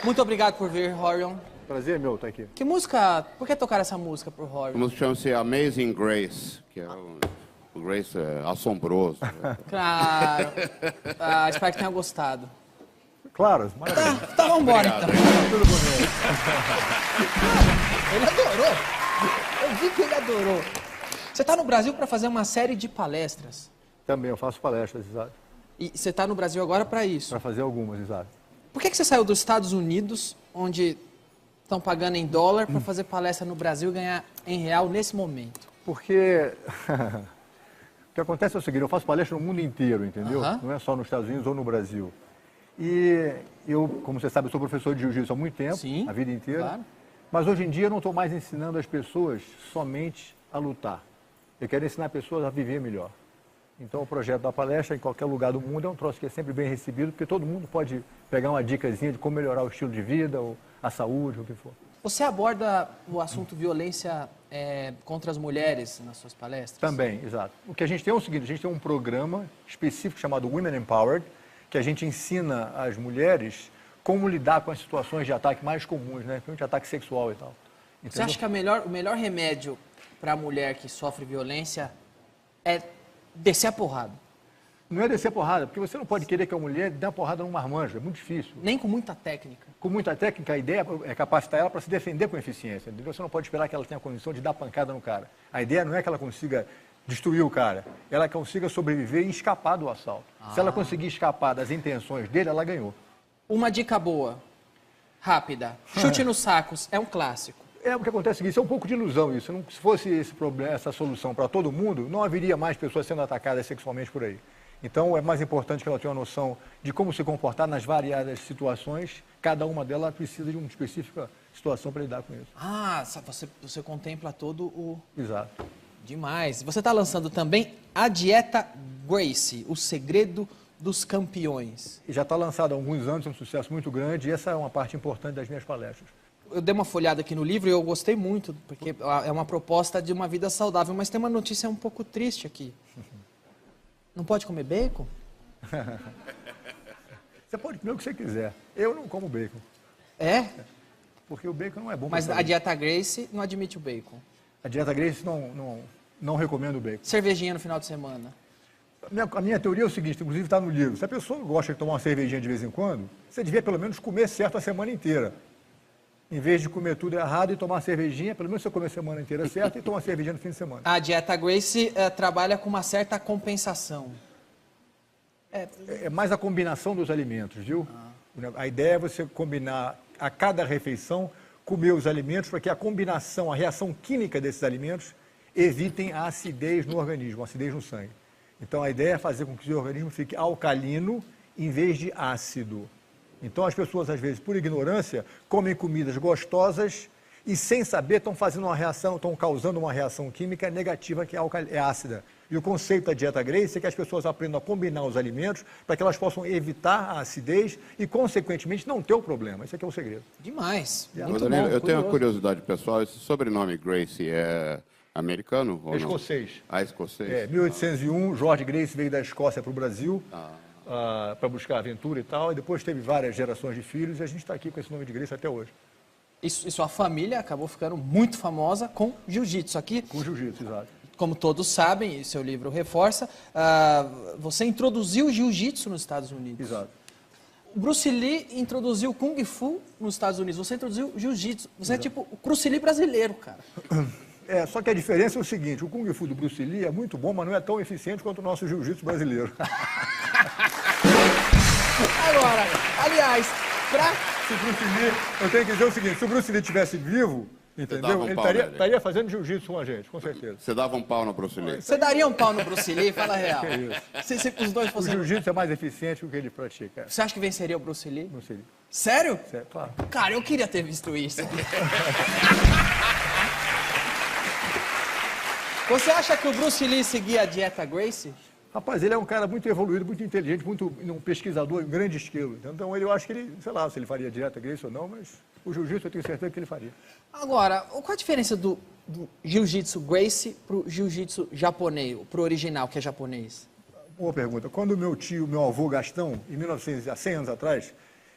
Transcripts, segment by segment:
Muito obrigado por vir, Horion. Prazer meu estar aqui. Que música... Por que tocar essa música pro Horion? A música chama-se Amazing Grace, que é o Grace assombroso. Claro. Ah, espero que tenha gostado. Claro, maravilha. Tá, vamos embora então. Tudo bonito. Ele adorou. Eu vi que ele adorou. Você tá no Brasil para fazer uma série de palestras. Também eu faço palestras, exato. E você tá no Brasil agora para isso. Para fazer algumas, exato. Por que você saiu dos Estados Unidos, onde estão pagando em dólar, para fazer palestra no Brasil e ganhar em real nesse momento? Porque o que acontece é o seguinte, eu faço palestra no mundo inteiro, entendeu? Não é só nos Estados Unidos ou no Brasil. E eu, como você sabe, eu sou professor de jiu-jitsu há muito tempo, Sim, a vida inteira. claro. Mas hoje em dia eu não estou mais ensinando as pessoas somente a lutar. Eu quero ensinar pessoas a viver melhor. Então o projeto da palestra em qualquer lugar do mundo é um troço que é sempre bem recebido, porque todo mundo pode pegar uma dicasinha de como melhorar o estilo de vida, ou a saúde, o que for. Você aborda o assunto violência contra as mulheres nas suas palestras? Também, exato. O que a gente tem é o seguinte, a gente tem um programa específico chamado Women Empowered, que a gente ensina às mulheres como lidar com as situações de ataque mais comuns, né? Principalmente ataque sexual e tal. Entendeu? Você acha que o melhor remédio para a mulher que sofre violência é descer a porrada? Não é descer a porrada, porque você não pode querer que a mulher dê uma porrada num marmanjo, é muito difícil. Nem com muita técnica. Com muita técnica, a ideia é capacitar ela para se defender com eficiência, entendeu? Você não pode esperar que ela tenha a condição de dar pancada no cara. A ideia não é que ela consiga destruir o cara, ela consiga sobreviver e escapar do assalto. Se ela conseguir escapar das intenções dele, ela ganhou. Uma dica boa, rápida. Chute nos sacos, é um clássico. É, o que acontece é o seguinte, isso é um pouco de ilusão isso. Se fosse esse problema, essa solução para todo mundo, não haveria mais pessoas sendo atacadas sexualmente por aí. Então, é mais importante que ela tenha uma noção de como se comportar nas variadas situações. Cada uma delas precisa de uma específica situação para lidar com isso. Ah, você contempla todo o... Exato. Demais. Você está lançando também a Dieta Gracie, o segredo dos campeões. E já está lançado há alguns anos, é um sucesso muito grande, e essa é uma parte importante das minhas palestras. Eu dei uma folhada aqui no livro e eu gostei muito, porque é uma proposta de uma vida saudável, mas tem uma notícia um pouco triste aqui. Não pode comer bacon? Você pode comer o que você quiser. Eu não como bacon. É? Porque o bacon não é bom para Mas a Dieta Gracie não admite o bacon. A Dieta Gracie não recomenda o bacon. Cervejinha no final de semana. A minha teoria é o seguinte, inclusive está no livro. Se a pessoa gosta de tomar uma cervejinha de vez em quando, você devia pelo menos comer certo a semana inteira. Em vez de comer tudo errado e tomar cervejinha, pelo menos você come a semana inteira certo e toma cervejinha no fim de semana. A Dieta Gracie trabalha com uma certa compensação. É mais a combinação dos alimentos, viu? A ideia é você combinar a cada refeição, comer os alimentos para que a combinação, a reação química desses alimentos evitem a acidez no organismo, a acidez no sangue. Então a ideia é fazer com que o seu organismo fique alcalino em vez de ácido. Então as pessoas, às vezes, por ignorância, comem comidas gostosas e, sem saber, estão fazendo uma reação, estão causando uma reação química negativa que é ácida. E o conceito da Dieta Gracie é que as pessoas aprendam a combinar os alimentos para que elas possam evitar a acidez e, consequentemente, não ter o problema. Esse aqui é o segredo. Demais. Mas, Muito Danilo, bom. eu tenho uma curioso. curiosidade pessoal, esse sobrenome Gracie é americano ou não? Escocês. Ah, escocês. É, 1801, George Gracie veio da Escócia para o Brasil para buscar aventura e tal, e depois teve várias gerações de filhos e a gente está aqui com esse nome de Gracie até hoje. E sua família acabou ficando muito famosa com jiu-jitsu. Aqui, Com jiu-jitsu, exato. como todos sabem, e seu livro reforça, você introduziu o jiu-jitsu nos Estados Unidos. Exato. O Bruce Lee introduziu o Kung Fu nos Estados Unidos. Você introduziu o jiu-jitsu. Você é tipo o Bruce Lee brasileiro, cara. É, só que a diferença é o seguinte, o Kung Fu do Bruce Lee é muito bom, mas não é tão eficiente quanto o nosso jiu-jitsu brasileiro. Agora, aliás, Se o Bruce Lee, eu tenho que dizer o seguinte, se o Bruce Lee estivesse vivo, dava entendeu? um Ele pau nele. estaria fazendo jiu-jitsu com a gente, com certeza. Você dava um pau no Bruce Lee? você daria um pau no Bruce Lee? Fala a real. Se os dois O fossem... jiu-jitsu é mais eficiente do que ele pratica. Você acha que venceria o Bruce Lee? Bruce Lee. Sério? Certo, claro. Cara, eu queria ter visto isso. Você acha que o Bruce Lee seguia a Dieta Gracie? Rapaz, ele é um cara muito evoluído, muito inteligente, um pesquisador, um grande esquilo. Então eu acho que ele, sei lá, se ele faria Dieta Gracie ou não, mas o jiu-jitsu eu tenho certeza que ele faria. Agora, qual a diferença do jiu-jitsu Gracie pro jiu-jitsu japonês, pro original, que é japonês? Boa pergunta. Quando meu avô Gastão, há 100 anos atrás,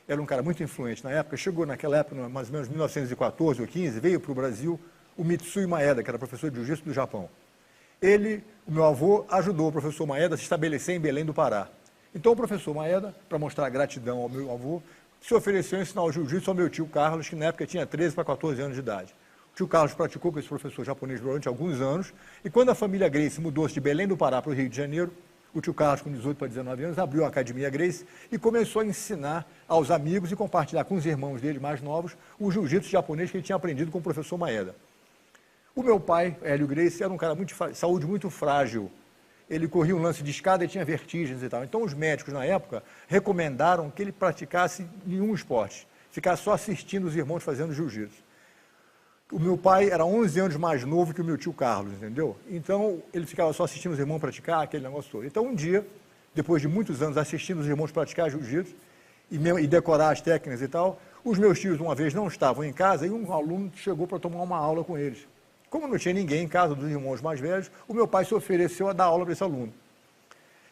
era um cara muito influente na época, chegou naquela época, mais ou menos 1914 ou 15, veio para o Brasil o Mitsui Maeda, que era professor de jiu-jitsu do Japão. Ele, o meu avô, ajudou o professor Maeda a se estabelecer em Belém do Pará. Então o professor Maeda, para mostrar gratidão ao meu avô, se ofereceu a ensinar o jiu-jitsu ao meu tio Carlos, que na época tinha 13 para 14 anos de idade. O tio Carlos praticou com esse professor japonês durante alguns anos, e quando a família Gracie mudou-se de Belém do Pará para o Rio de Janeiro, o tio Carlos, com 18 para 19 anos, abriu a Academia Gracie e começou a ensinar aos amigos e compartilhar com os irmãos dele mais novos o jiu-jitsu japonês que ele tinha aprendido com o professor Maeda. O meu pai, Hélio Gracie, era um cara de saúde muito frágil. Ele corria um lance de escada e tinha vertigens e tal. Então, os médicos, na época, recomendaram que ele praticasse nenhum esporte, ficasse só assistindo os irmãos fazendo jiu-jitsu. O meu pai era 11 anos mais novo que o meu tio Carlos, entendeu? Então, ele ficava só assistindo os irmãos praticar, aquele negócio todo. Então, um dia, depois de muitos anos assistindo os irmãos praticar jiu-jitsu e decorar as técnicas e tal, os meus tios, uma vez, não estavam em casa e um aluno chegou para tomar uma aula com eles. Como não tinha ninguém em casa dos irmãos mais velhos, o meu pai se ofereceu a dar aula para esse aluno.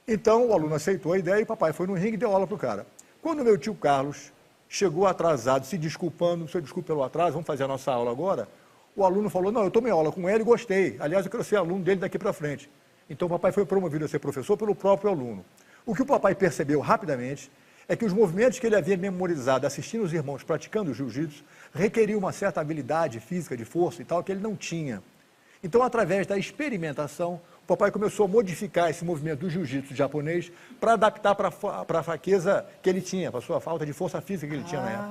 Então, o aluno aceitou a ideia e o papai foi no ringue e deu aula para o cara. Quando o meu tio Carlos chegou atrasado, se desculpando, senhor, desculpe pelo atraso, vamos fazer a nossa aula agora, o aluno falou, não, eu tomei aula com ele e gostei. Aliás, eu quero ser aluno dele daqui para frente. Então, o papai foi promovido a ser professor pelo próprio aluno. O que o papai percebeu rapidamente é que os movimentos que ele havia memorizado assistindo os irmãos praticando o jiu-jitsu requeriam uma certa habilidade física, de força e tal, que ele não tinha. Então, através da experimentação, o papai começou a modificar esse movimento do jiu-jitsu japonês para adaptar para a fraqueza que ele tinha, para a sua falta de força física que ele tinha na época.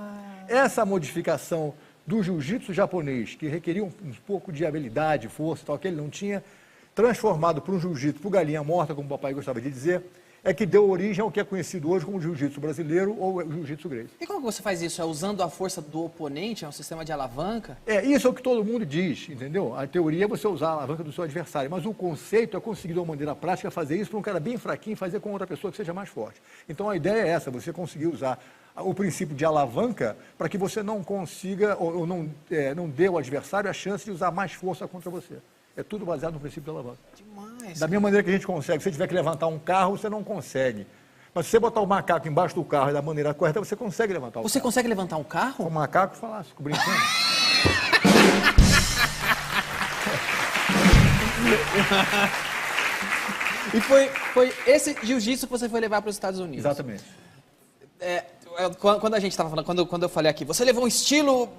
Essa modificação do jiu-jitsu japonês, que requeria um pouco de habilidade, força e tal, que ele não tinha, transformado para um jiu-jitsu, para galinha morta, como o papai gostava de dizer, é que deu origem ao que é conhecido hoje como jiu-jitsu brasileiro ou jiu-jitsu Gracie. E como você faz isso? É usando a força do oponente? É um sistema de alavanca? Isso é o que todo mundo diz, entendeu? A teoria é você usar a alavanca do seu adversário, mas o conceito é conseguir, de uma maneira prática, fazer isso para um cara bem fraquinho, fazer com outra pessoa que seja mais forte. Então, a ideia é essa, você conseguir usar o princípio de alavanca para que você não consiga, ou não dê ao adversário a chance de usar mais força contra você. É tudo baseado no princípio da alavanca. Demais. Da mesma maneira que a gente consegue. Se você tiver que levantar um carro, você não consegue. Mas se você botar o macaco embaixo do carro da maneira correta, você consegue levantar o carro. Você consegue levantar um carro? O macaco falasse, ficou brincando. E foi esse jiu-jitsu que você foi levar para os Estados Unidos? Exatamente. Quando a gente estava falando, quando eu falei aqui, você levou um estilo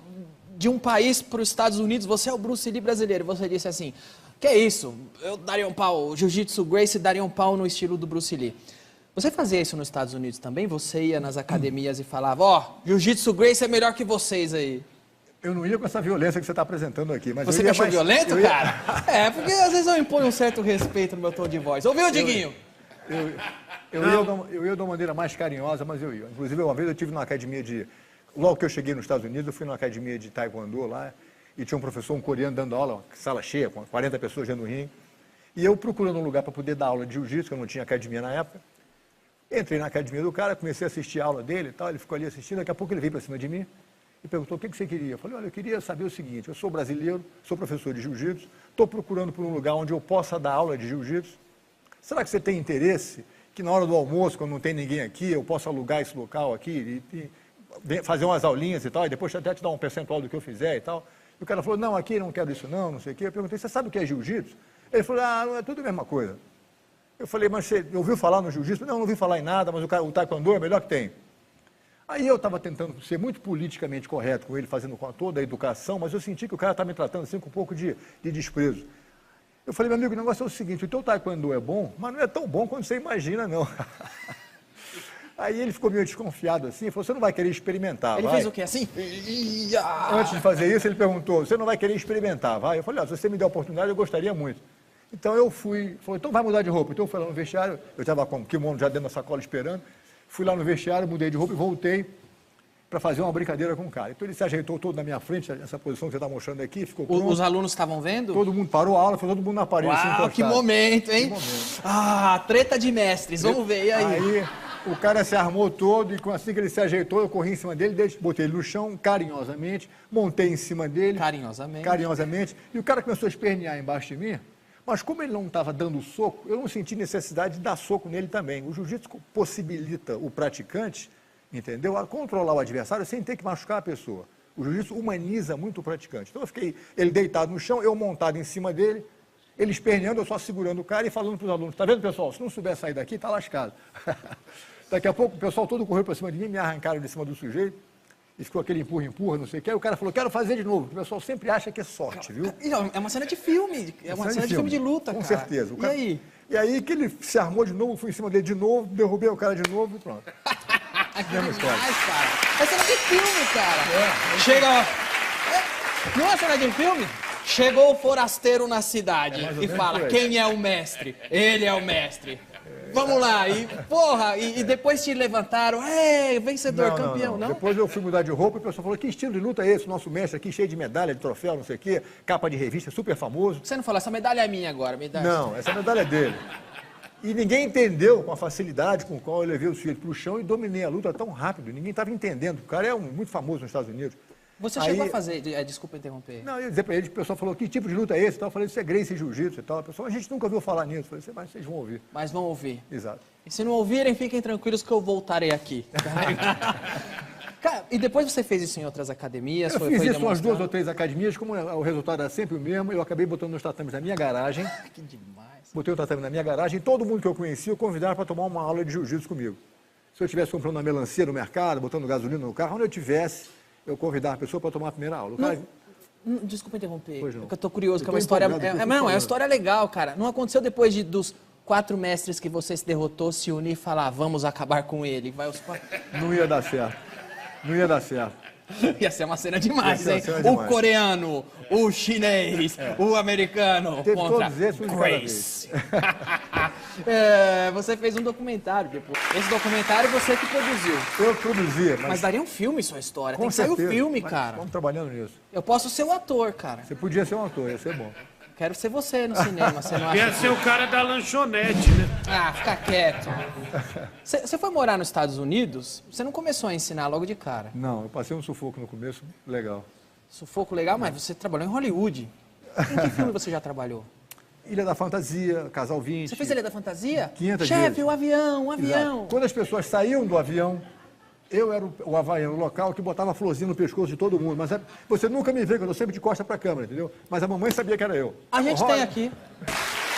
de um país para os Estados Unidos, você é o Bruce Lee brasileiro. Você disse assim, que é isso? Eu daria um pau, o jiu-jitsu Gracie daria um pau no estilo do Bruce Lee. Você fazia isso nos Estados Unidos também? Você ia nas academias e falava, jiu-jitsu Gracie é melhor que vocês aí. Eu não ia com essa violência que você está apresentando aqui. Mas você me achou violento, cara? Porque às vezes eu imponho um certo respeito no meu tom de voz. Ouviu, Diguinho? Eu ia de uma maneira mais carinhosa, mas eu ia. Inclusive, uma vez eu estive numa academia logo que eu cheguei nos Estados Unidos, eu fui numa academia de taekwondo lá, e tinha um professor, um coreano, dando aula, sala cheia, com 40 pessoas dentro do ringue, e eu procurando um lugar para poder dar aula de jiu-jitsu, que eu não tinha academia na época, entrei na academia do cara, comecei a assistir a aula dele e tal, ele ficou ali assistindo, daqui a pouco ele veio para cima de mim e perguntou, o que você queria? Eu falei, olha, eu queria saber o seguinte, eu sou brasileiro, sou professor de jiu-jitsu, estou procurando por um lugar onde eu possa dar aula de jiu-jitsu, será que você tem interesse que na hora do almoço, quando não tem ninguém aqui, eu possa alugar esse local aqui e fazer umas aulinhas e tal, e depois até te dar um percentual do que eu fizer e tal. E o cara falou, não, aqui não quero isso não sei o quê. Eu perguntei, você sabe o que é jiu-jitsu? Ele falou, não é tudo a mesma coisa. Eu falei, mas você ouviu falar no jiu-jitsu? Não ouvi falar em nada, mas o taekwondo é o melhor que tem. Aí eu estava tentando ser muito politicamente correto com ele, fazendo com toda a educação, mas eu senti que o cara estava me tratando assim com um pouco de desprezo. Eu falei, meu amigo, o negócio é o seguinte, o teu taekwondo é bom, mas não é tão bom quanto você imagina, não. Aí ele ficou meio desconfiado assim, falou, você não vai querer experimentar, Ele vai? fez o quê, assim? Antes de fazer isso, ele perguntou, você não vai querer experimentar, vai? Eu falei, se você me der a oportunidade, eu gostaria muito. Então eu fui, falou, então vai mudar de roupa. Então eu fui lá no vestiário, eu estava com o kimono já dentro da sacola esperando, fui lá no vestiário, mudei de roupa e voltei para fazer uma brincadeira com o cara. Então ele se ajeitou todo na minha frente, essa posição que você está mostrando aqui, ficou pronto. Os alunos estavam vendo? Todo mundo parou a aula, foi todo mundo na parede. Uau, assim, que momento, hein? Que momento. Treta de mestres, vamos ver, e aí? Aí o cara se armou todo e assim que ele se ajeitou, eu corri em cima dele, botei ele no chão, carinhosamente, montei em cima dele. Carinhosamente. E o cara começou a espernear embaixo de mim, mas como ele não estava dando soco, eu não senti necessidade de dar soco nele também. O jiu-jitsu possibilita o praticante, entendeu? A controlar o adversário sem ter que machucar a pessoa. O jiu-jitsu humaniza muito o praticante. Então eu fiquei, ele deitado no chão, eu montado em cima dele, ele esperneando, eu só segurando o cara e falando para os alunos, tá vendo, pessoal, se não souber sair daqui, tá lascado. Daqui a pouco o pessoal todo correu para cima de mim, me arrancaram de cima do sujeito, e ficou aquele empurra, não sei o que. Aí o cara falou, quero fazer de novo. O pessoal sempre acha que é sorte, viu? É uma cena de filme, é uma cena de filme de luta, com cara. certeza. E aí? E aí que ele se armou de novo, fui em cima dele de novo, derrubei o cara de novo e pronto. Mesma história. Cara. É cena de filme, cara. Chega, não é cena de filme? Chegou o forasteiro na cidade e fala, quem é o mestre? Ele é o mestre. Vamos lá, e porra, e depois te levantaram, vencedor, campeão, não? Depois eu fui mudar de roupa e o pessoal falou, que estilo de luta é esse? Nosso mestre aqui, cheio de medalha, de troféu, não sei o quê, capa de revista, super famoso. Você não falou, essa medalha é minha agora, me dá. Não, essa medalha é dele. E ninguém entendeu com a facilidade com a qual eu levei o sujeito para o chão e dominei a luta tão rápido. Ninguém estava entendendo. O cara é muito famoso nos Estados Unidos. Você chegou a fazer, desculpa interromper. Não, eu ia dizer para ele, o pessoal falou, que tipo de luta é esse? Eu falei, isso é Gracie Jiu-Jitsu e tal. O pessoal, a gente nunca ouviu falar nisso. Eu falei, mas vocês vão ouvir. Mas vão ouvir. Exato. E se não ouvirem, fiquem tranquilos que eu voltarei aqui. Cara, e depois você fez isso em outras academias? Eu fiz isso em umas 2 ou 3 academias, como o resultado era sempre o mesmo, eu acabei botando nos tatames na minha garagem. Que demais. Botei o tatame na minha garagem e todo mundo que eu conhecia eu convidava para tomar uma aula de jiu-jitsu comigo. Se eu estivesse comprando uma melancia no mercado, botando gasolina no carro, onde eu tivesse, eu convidava a pessoa para tomar a primeira aula. Desculpa interromper, Pois não. porque eu tô curioso, que é uma tô história... empolgado, É uma história legal, cara. Não aconteceu depois dos 4 mestres que você se derrotou, se unir e falar, vamos acabar com ele. Vai os 4... Não ia dar certo. Não ia dar certo. Ia ser uma cena demais, Ia hein? ser uma cena O demais. coreano, o chinês, o americano Teve contra todos esses, um de cada Grace. Você fez um documentário depois. Esse documentário você que produziu. Eu produzia, Mas daria um filme sua história. com Tem que sair o certeza. filme, Mas cara. Estamos trabalhando nisso. Eu posso ser o ator, cara. Você podia ser um ator, ia ser bom. Quero ser você no cinema, você não Ia acha? ser o cara da lanchonete, né? Ah, fica quieto. Você foi morar nos Estados Unidos, você não começou a ensinar logo de cara. Não, eu passei um sufoco no começo, legal. Sufoco legal, mas você trabalhou em Hollywood. Em que filme você já trabalhou? Ilha da Fantasia, Casal 20. Você fez Ilha da Fantasia? 500 Chefe, vezes. o avião, o Exato. avião. Quando as pessoas saíam do avião, eu era o havaiano local que botava florzinha no pescoço de todo mundo. Mas você nunca me vê, que eu estou sempre de costa para a câmera, entendeu? Mas a mamãe sabia que era eu. A gente Roda. tem aqui.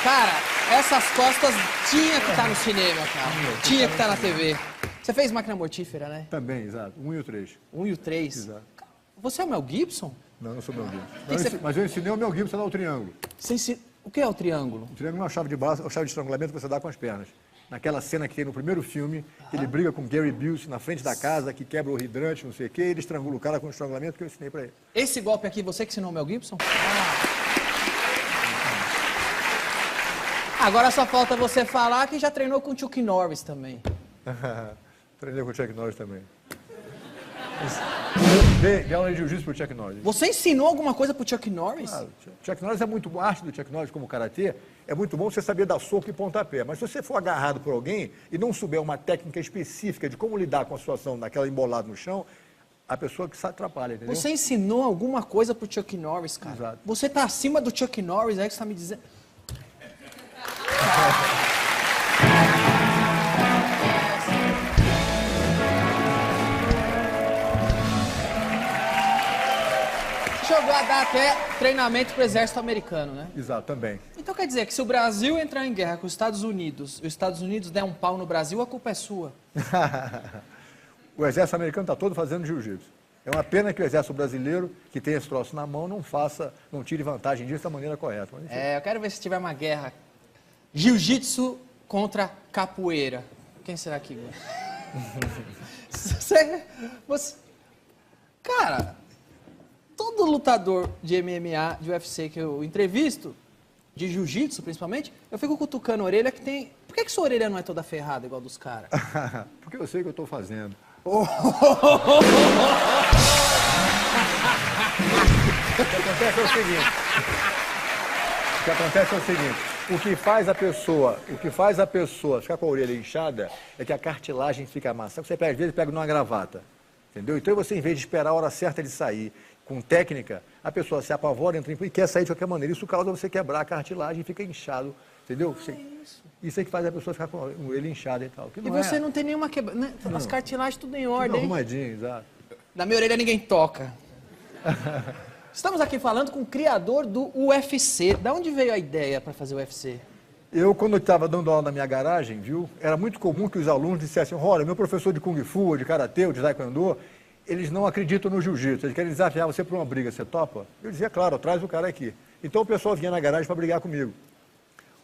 Cara, essas costas tinha que estar no cinema, cara. Tinha que estar na TV. Você fez Máquina Mortífera, né? Também, exato. 1 e o 3. 1 e o 3. Exato. Você é o Mel Gibson? Não, não sou Mel Gibson. que você- Mas eu ensinei o Mel Gibson a dar o triângulo. O que é o triângulo? O triângulo é uma chave de braço, uma chave de estrangulamento que você dá com as pernas. Naquela cena que tem no primeiro filme, que ele briga com Gary Busey na frente da casa, que quebra o hidrante, não sei o quê, ele estrangula o cara com o estrangulamento que eu ensinei pra ele. Esse golpe aqui, você que ensinou o Mel Gibson? Agora só falta você falar que já treinou com o Chuck Norris também. Treinei com o Chuck Norris também. Dei aula de jiu-jitsu pro Chuck Norris. Você ensinou alguma coisa pro Chuck Norris? Claro, Chuck Norris é muito bom, a arte do Chuck Norris como karatê, é muito bom você saber dar soco e pontapé. Mas se você for agarrado por alguém e não souber uma técnica específica de como lidar com a situação daquela embolada no chão, a pessoa que se atrapalha, entendeu? Você ensinou alguma coisa pro Chuck Norris, cara? Exato. Você tá acima do Chuck Norris, é que você tá me dizendo. Chegou a dar até treinamento pro exército americano, né? Exato, também. Então quer dizer que se o Brasil entrar em guerra com os Estados Unidos e os Estados Unidos der um pau no Brasil, a culpa é sua. O exército americano está todo fazendo jiu-jitsu. É uma pena que o exército brasileiro, que tem esse troço na mão, não tire vantagem disso da maneira correta. Mas, enfim. Eu quero ver se tiver uma guerra. Jiu-jitsu contra capoeira. Quem será que você... Cara, todo lutador de MMA, de UFC que eu entrevisto, de jiu-jitsu principalmente, eu fico cutucando a orelha que tem... Por que sua orelha não é toda ferrada igual dos caras? Porque eu sei o que eu estou fazendo. O que acontece é o seguinte, o que faz a pessoa ficar com a orelha inchada é que a cartilagem fica massa. Você às vezes pega numa gravata, entendeu? Então você, em vez de esperar a hora certa de sair, com técnica, a pessoa se apavora, entra e quer sair de qualquer maneira. Isso causa você quebrar a cartilagem e fica inchado, entendeu? é isso. Isso é que faz a pessoa ficar com ele inchado e tal. Que E não você é. não tem nenhuma quebra... Né? As cartilagens tudo em Tudo ordem, hein? arrumadinho, exato. Na minha orelha ninguém toca. Estamos aqui falando com o criador do UFC. Da onde veio a ideia para fazer o UFC? Eu, quando eu estava dando aula na minha garagem, viu, era muito comum que os alunos dissessem, olha, meu professor de Kung Fu, de Karatê, de Taekwondo, eles não acreditam no Jiu-Jitsu, eles querem desafiar você para uma briga, você topa? Eu dizia, claro, traz o cara aqui. Então o pessoal vinha na garagem para brigar comigo.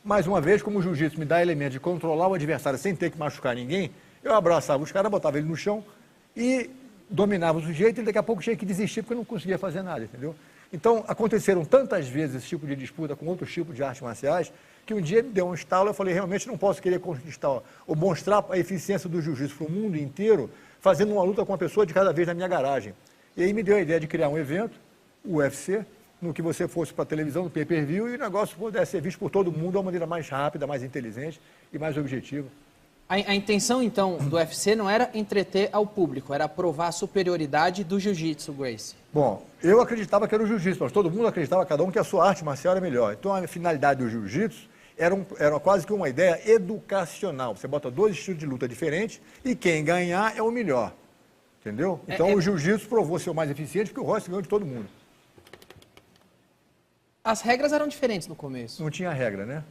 Mais uma vez, como o Jiu-Jitsu me dá elemento de controlar o adversário sem ter que machucar ninguém, eu abraçava os caras, botava ele no chão e dominava o sujeito e daqui a pouco tinha que desistir porque eu não conseguia fazer nada, entendeu? Então, aconteceram tantas vezes esse tipo de disputa com outros tipos de artes marciais que um dia me deu um estalo, eu falei, realmente não posso querer conquistar ou mostrar a eficiência do jiu-jitsu para o mundo inteiro fazendo uma luta com uma pessoa de cada vez na minha garagem. E aí me deu a ideia de criar um evento, o UFC, no que você fosse para a televisão, no pay-per-view, e o negócio pudesse ser visto por todo mundo de uma maneira mais rápida, mais inteligente e mais objetiva. A intenção, então, do UFC não era entreter ao público, era provar a superioridade do jiu-jitsu, Gracie. Bom, eu acreditava que era o jiu-jitsu, mas todo mundo acreditava, cada um, que a sua arte marcial era melhor. Então, a finalidade do jiu-jitsu era quase que uma ideia educacional. Você bota dois estilos de luta diferentes e quem ganhar é o melhor. Entendeu? Então, o jiu-jitsu provou ser o mais eficiente porque o Royce ganhou de todo mundo. As regras eram diferentes no começo. Não tinha regra, né?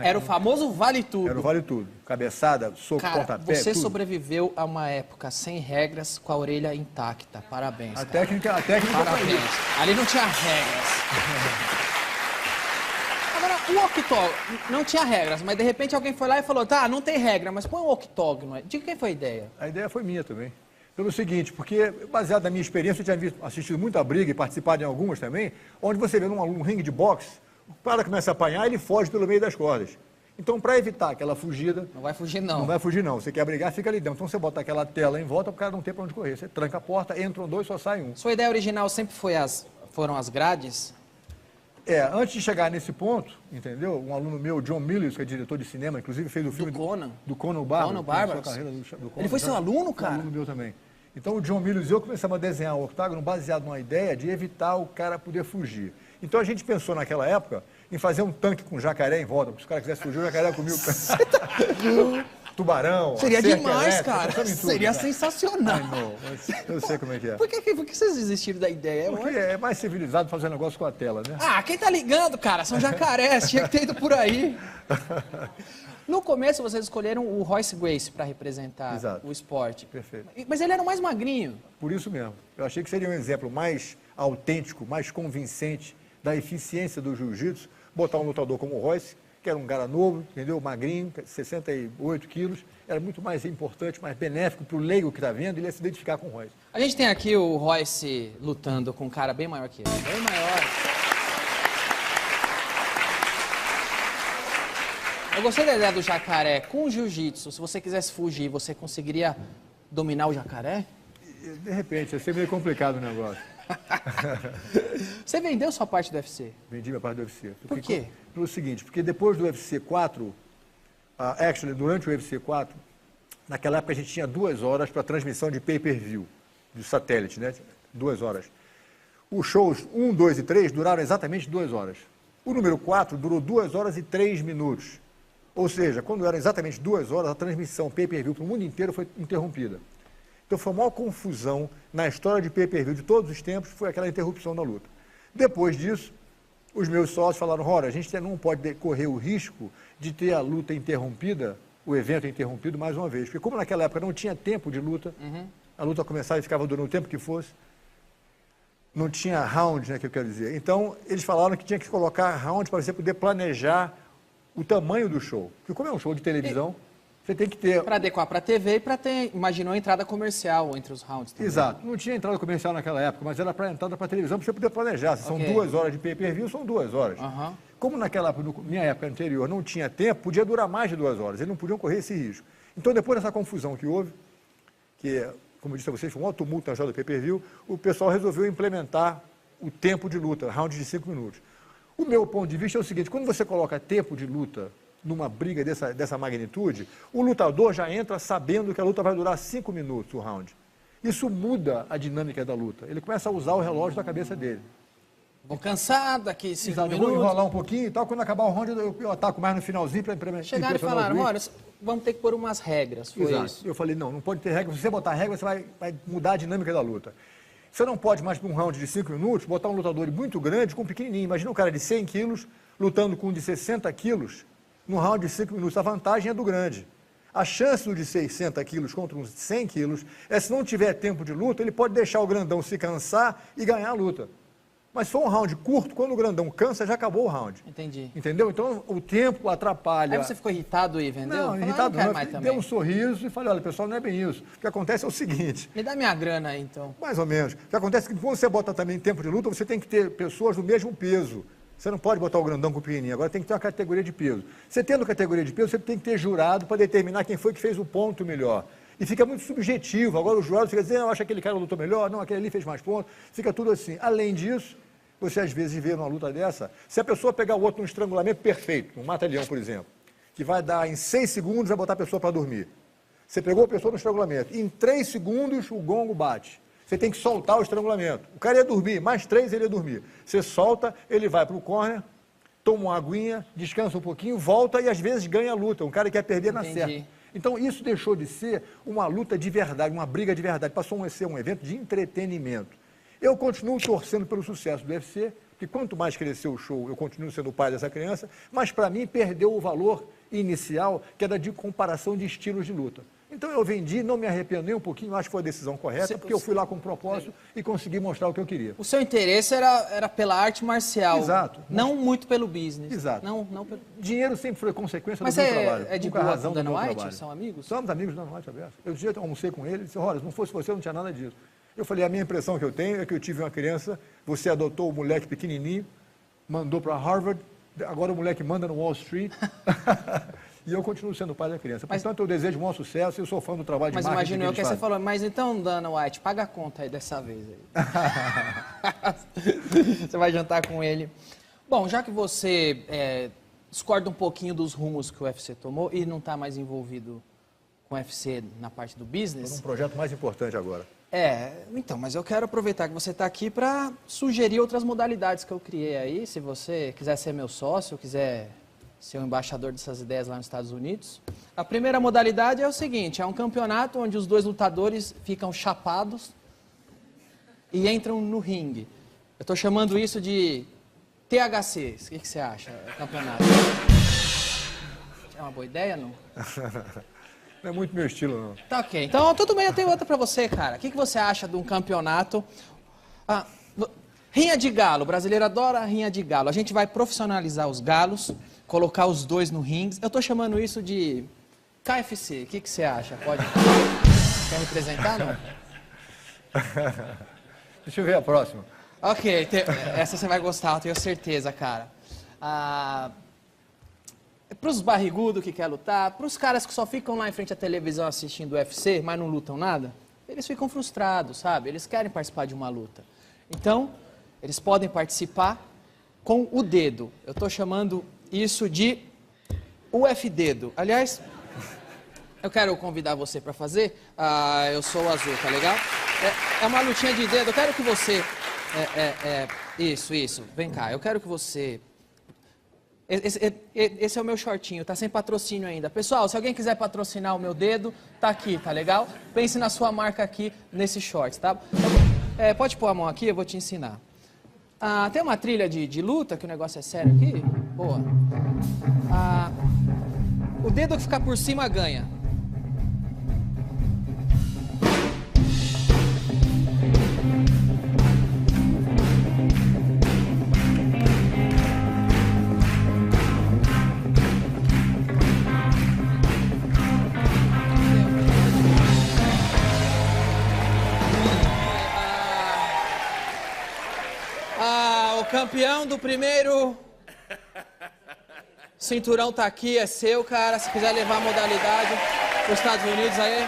Era o famoso vale tudo. Era o vale tudo. Cabeçada, soco, Cara, pontapé, você tudo. sobreviveu a uma época sem regras, com a orelha intacta. Parabéns, A cara. técnica Parabéns. Ali não tinha regras. Agora, o octógono não tinha regras, mas de repente alguém foi lá e falou, tá, não tem regra, mas põe um octógono. De quem foi a ideia? A ideia foi minha também. Pelo seguinte, porque, baseado na minha experiência, eu tinha assistido muita briga e participado em algumas também, onde você vê num ringue de boxe, o cara começa a apanhar, ele foge pelo meio das cordas. Então, para evitar aquela fugida... Não vai fugir, não. Não vai fugir, não. Você quer brigar, fica ali dentro. Então, você bota aquela tela em volta, o cara não tem para onde correr. Você tranca a porta, entram dois, só sai um. Sua ideia original sempre foram as grades? Antes de chegar nesse ponto, entendeu? Um aluno meu, John Milius, que é diretor de cinema, inclusive fez o filme Do Conan. Do Conan Bárbaro. Conan Bárbaro. Ele foi seu aluno, cara? Um aluno meu também. Então, o John Milius e eu começamos a desenhar o octágono baseado numa ideia de evitar o cara poder fugir. Então, a gente pensou naquela época em fazer um tanque com jacaré em volta, porque se os caras quisessem fugir, o jacaré comigo. Tubarão. Seria cerca demais, elétrica, cara. pensamos em tudo, Seria cara. sensacional. Ai, não, mas eu sei como é que é. Por que vocês desistiram da ideia? Porque é mais civilizado fazer negócio com a tela, né? Ah, quem tá ligando, cara? São jacarés, tinha que ter ido por aí. No começo, vocês escolheram o Royce Gracie para representar Exato. o esporte. Perfeito. Mas ele era o mais magrinho. Por isso mesmo. Eu achei que seria um exemplo mais autêntico, mais convincente da eficiência do jiu-jitsu, botar um lutador como o Royce, que era um cara novo, entendeu? Magrinho, 68 quilos, era muito mais importante, mais benéfico para o leigo que está vendo, ele ia se identificar com o Royce. A gente tem aqui o Royce lutando com um cara bem maior que ele. Bem maior. Eu gostei da ideia do jacaré. Com o jiu-jitsu, se você quisesse fugir, você conseguiria dominar o jacaré? De repente, ia ser meio complicado o negócio. Você vendeu sua parte do UFC? Vendi minha parte do UFC. Por quê? Pelo seguinte, porque depois do UFC 4, durante o UFC 4, naquela época a gente tinha 2 horas para transmissão de pay-per-view, de satélite, né? 2 horas. Os shows 1, 2 e 3 duraram exatamente 2 horas. O número 4 durou 2 horas e 3 minutos. Ou seja, quando eram exatamente 2 horas, a transmissão pay-per-view para o mundo inteiro foi interrompida. Então foi a maior confusão na história de pay-per-view de todos os tempos, foi aquela interrupção da luta. Depois disso, os meus sócios falaram, ora, a gente não pode correr o risco de ter a luta interrompida, o evento interrompido mais uma vez. Porque como naquela época não tinha tempo de luta, a luta começava e ficava durando o tempo que fosse, não tinha round, né, que eu quero dizer. Então, eles falaram que tinha que colocar round para você poder planejar o tamanho do show. Porque como é um show de televisão, você tem que ter... Para adequar para a TV e para ter, imaginou, a entrada comercial entre os rounds também. Exato. Não tinha entrada comercial naquela época, mas era para entrada para televisão, para você poder planejar. Se são Ok. 2 horas de pay-per-view, são 2 horas. Aham. Como naquela minha época anterior não tinha tempo, podia durar mais de 2 horas. Eles não podiam correr esse risco. Então, depois dessa confusão que houve, que, como eu disse a vocês, foi um maior tumulto na história do pay-per-view, o pessoal resolveu implementar o tempo de luta, round de 5 minutos. O meu ponto de vista é o seguinte, quando você coloca tempo de luta numa briga dessa magnitude, o lutador já entra sabendo que a luta vai durar 5 minutos, o round. Isso muda a dinâmica da luta. Ele começa a usar o relógio da cabeça dele. Vou cansado aqui, 5 Exato, eu minutos. vou enrolar um pouquinho e tal. Quando acabar o round, eu ataco mais no finalzinho para Chegaram e falaram, olha, vamos ter que pôr umas regras. Foi Exato. isso. Eu falei, não pode ter regra. Se você botar regra, você vai mudar a dinâmica da luta. Você não pode mais, para um round de 5 minutos, botar um lutador muito grande com um pequenininho. Imagina um cara de 100 quilos lutando com um de 60 quilos num round de 5 minutos. A vantagem é do grande. A chance do de 60 quilos contra uns 100 quilos é, se não tiver tempo de luta, ele pode deixar o grandão se cansar e ganhar a luta. Mas se for um round curto, quando o grandão cansa, já acabou o round. Entendi. Entendeu? Então, o tempo atrapalha. Aí você ficou irritado e vendeu? Não, irritado não. Mais Dei um sorriso e falei, olha, pessoal, não é bem isso. O que acontece é o seguinte... Me dá minha grana aí, então. Mais ou menos. O que acontece é que quando você bota também tempo de luta, você tem que ter pessoas do mesmo peso. Você não pode botar o grandão com o pequenininho. Agora tem que ter uma categoria de peso. Você tendo categoria de peso, você tem que ter jurado para determinar quem foi que fez o ponto melhor. E fica muito subjetivo. Agora o jurado fica dizendo, eu acho que aquele cara lutou melhor, não, aquele ali fez mais pontos. Fica tudo assim. Além disso... Você, às vezes, vê numa luta dessa, se a pessoa pegar o outro num estrangulamento perfeito, um mata-leão, por exemplo, que vai dar em 6 segundos, vai botar a pessoa para dormir. Você pegou a pessoa no estrangulamento, em 3 segundos o gongo bate. Você tem que soltar o estrangulamento. O cara ia dormir, mais 3 ele ia dormir. Você solta, ele vai para o corner, toma uma aguinha, descansa um pouquinho, volta e, às vezes, ganha a luta. Um cara que quer perder na certa. Então, isso deixou de ser uma luta de verdade, uma briga de verdade. Passou a ser um evento de entretenimento. Eu continuo torcendo pelo sucesso do UFC, porque quanto mais crescer o show, eu continuo sendo o pai dessa criança, mas para mim perdeu o valor inicial, que era de comparação de estilos de luta. Então eu vendi, não me arrependo nem um pouquinho, acho que foi a decisão correta, porque eu fui lá com um propósito e consegui mostrar o que eu queria. O seu interesse era pela arte marcial. Exato. Não muito pelo business. Exato. Não pelo... Dinheiro sempre foi consequência Mas do meu trabalho. é de Nunca a boa razão com o do meu Dana White? trabalho. São amigos? Somos amigos do Dana White, aberto. Eu dia almocei com ele e disse, olha, se não fosse você, não tinha nada disso. Eu falei, a minha impressão que eu tenho é que eu tive uma criança, você adotou o moleque pequenininho, mandou para Harvard, agora o moleque manda no Wall Street, e eu continuo sendo o pai da criança. Portanto, eu desejo um bom sucesso e eu sou fã do trabalho de marketing. Mas imagino eu que eles você fazem. falou, mas então, Dana White, paga a conta aí dessa vez. Aí. Você vai jantar com ele. Bom, já que você discorda um pouquinho dos rumos que o UFC tomou e não está mais envolvido com o UFC na parte do business... Estou num projeto mais importante agora. Então, mas eu quero aproveitar que você está aqui para sugerir outras modalidades que eu criei aí. Se você quiser ser meu sócio, quiser ser o embaixador dessas ideias lá nos Estados Unidos. A primeira modalidade é o seguinte, é um campeonato onde os dois lutadores ficam chapados e entram no ringue. Eu estou chamando isso de THC. O que você acha, campeonato? É uma boa ideia, não? Não é muito meu estilo, não. Tá ok. Então, tudo bem, eu tenho outra pra você, cara. O que você acha de um campeonato? Rinha de galo. O brasileiro adora rinha de galo. A gente vai profissionalizar os galos, colocar os dois no ringue. Eu tô chamando isso de KFC. O que você acha? Pode... Quer me apresentar, não? Deixa eu ver a próxima. Ok, essa você vai gostar, eu tenho certeza, cara. Para os barrigudos que quer lutar, para os caras que só ficam lá em frente à televisão assistindo o UFC, mas não lutam nada, eles ficam frustrados, sabe? Eles querem participar de uma luta. Então, eles podem participar com o dedo. Eu estou chamando isso de UF-dedo. Aliás, eu quero convidar você para fazer. Eu sou o azul, tá legal? É uma lutinha de dedo. Eu quero que você... Isso. Vem cá. Eu quero que você... Esse é o meu shortinho, tá sem patrocínio ainda. Pessoal, se alguém quiser patrocinar o meu dedo, tá aqui, tá legal? Pense na sua marca aqui, nesse short, tá? Pode pôr a mão aqui, eu vou te ensinar. Tem uma trilha de luta, que o negócio é sério aqui? Boa. O dedo que ficar por cima ganha. O campeão do primeiro cinturão tá aqui, é seu, cara. Se quiser levar a modalidade para os Estados Unidos aí,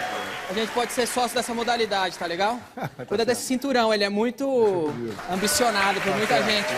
a gente pode ser sócio dessa modalidade, tá legal? Cuida desse cinturão, ele é muito ambicionado por muita gente.